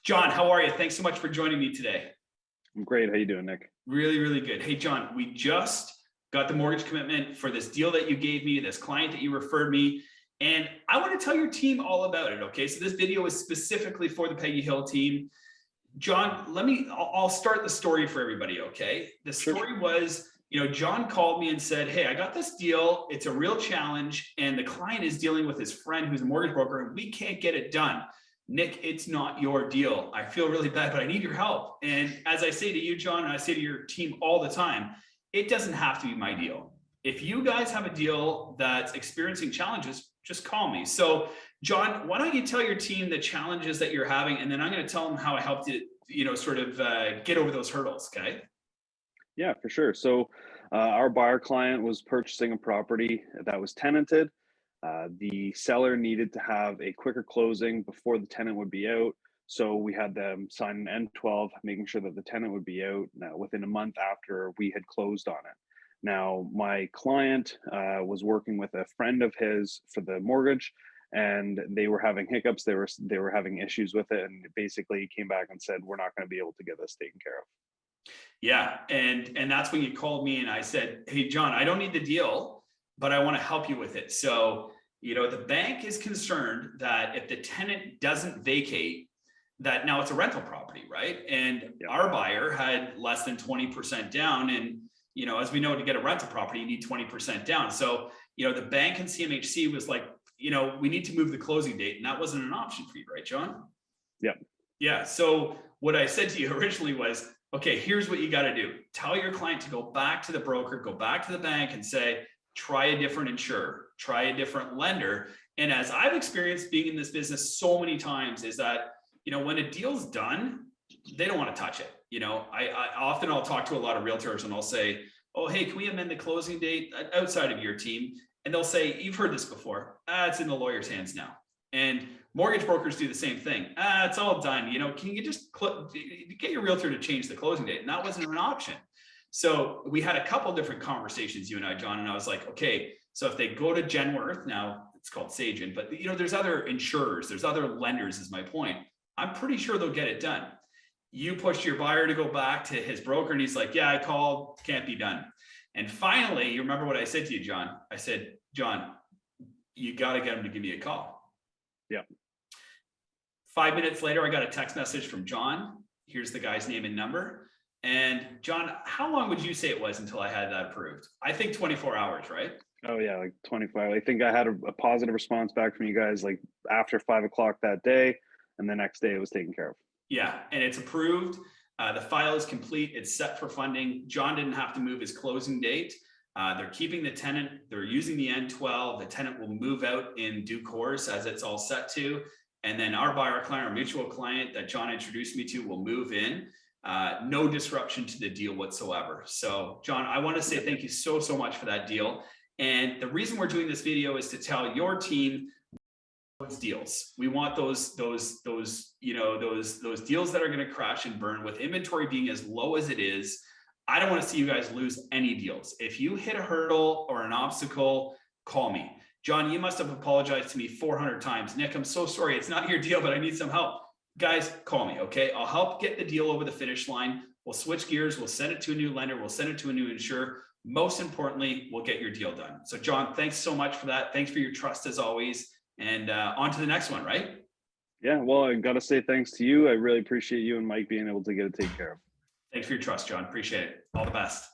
John, how are you? Thanks so much for joining me today. I'm great. How you doing, Nick? Really, really good. Hey, John, we just got the mortgage commitment for this deal that you gave me, this client that you referred me, and I want to tell your team all about it. Okay, so this video is specifically for the Peggy Hill team. John, I'll start the story for everybody. Okay, the story was, John called me and said, hey, I got this deal. It's a real challenge, and the client is dealing with his friend who's a mortgage broker, and we can't get it done. Nick, it's not your deal. I feel really bad, but I need your help. And as I say to you, John, and I say to your team all the time, it doesn't have to be my deal. If you guys have a deal that's experiencing challenges, just call me. So, John, why don't you tell your team the challenges that you're having, and then I'm going to tell them how I helped you, get over those hurdles. Okay. Yeah, for sure. So, our buyer client was purchasing a property that was tenanted. The seller needed to have a quicker closing before the tenant would be out. So we had them sign an N12, making sure that the tenant would be out within a month after we had closed on it. Now, my client was working with a friend of his for the mortgage, and they were having hiccups. They were having issues with it, and basically came back and said, "We're not going to be able to get this taken care of." Yeah, and that's when you called me and I said, hey, John, I don't need the deal, but I want to help you with it. So, the bank is concerned that if the tenant doesn't vacate, that now it's a rental property, right? And our buyer had less than 20% down. And, as we know, to get a rental property, you need 20% down. So, the bank and CMHC was like, we need to move the closing date. And that wasn't an option for you, right, John? Yeah. Yeah. So what I said to you originally was, okay, here's what you got to do. Tell your client to go back to the broker, go back to the bank and say, try a different insurer, try a different lender. And as I've experienced being in this business so many times is that, when a deal's done, they don't want to touch it. I'll talk to a lot of realtors and I'll say, oh, hey, can we amend the closing date outside of your team? And they'll say, you've heard this before. It's in the lawyer's hands now. And mortgage brokers do the same thing. It's all done. Can you just get your realtor to change the closing date? And that wasn't an option. So we had a couple different conversations, you and I, John, and I was like, okay, so if they go to Genworth, now it's called Sagent, but there's other insurers, there's other lenders is my point. I'm pretty sure they'll get it done. You pushed your buyer to go back to his broker and he's like, yeah, I called, can't be done. And finally, you remember what I said to you, John? I said, John, you got to get him to give me a call. Yeah. 5 minutes later, I got a text message from John. Here's the guy's name and number. And John, how long would you say it was until I had that approved? I think 24 hours, right? Oh yeah, like 25. I think I had a positive response back from you guys like after 5 o'clock that day. And the next day it was taken care of. Yeah, and it's approved. The file is complete. It's set for funding. John didn't have to move his closing date. They're keeping the tenant. They're using the N12. The tenant will move out in due course as it's all set to. And then our buyer client, our mutual client that John introduced me to will move in. No disruption to the deal whatsoever. So John, I want to say thank you so much for that deal. And the reason we're doing this video is to tell your team those deals. We want those deals that are going to crash and burn with inventory being as low as it is. I don't want to see you guys lose any deals. If you hit a hurdle or an obstacle, call me. John, you must have apologized to me 400 times. Nick, I'm so sorry. It's not your deal, but I need some help. Guys, call me, okay? I'll help get the deal over the finish line. We'll switch gears. We'll send it to a new lender. We'll send it to a new insurer. Most importantly, we'll get your deal done. So John, thanks so much for that. Thanks for your trust as always. And on to the next one, right? Yeah, well, I got to say thanks to you. I really appreciate you and Mike being able to get it taken care of. Thanks for your trust, John. Appreciate it. All the best.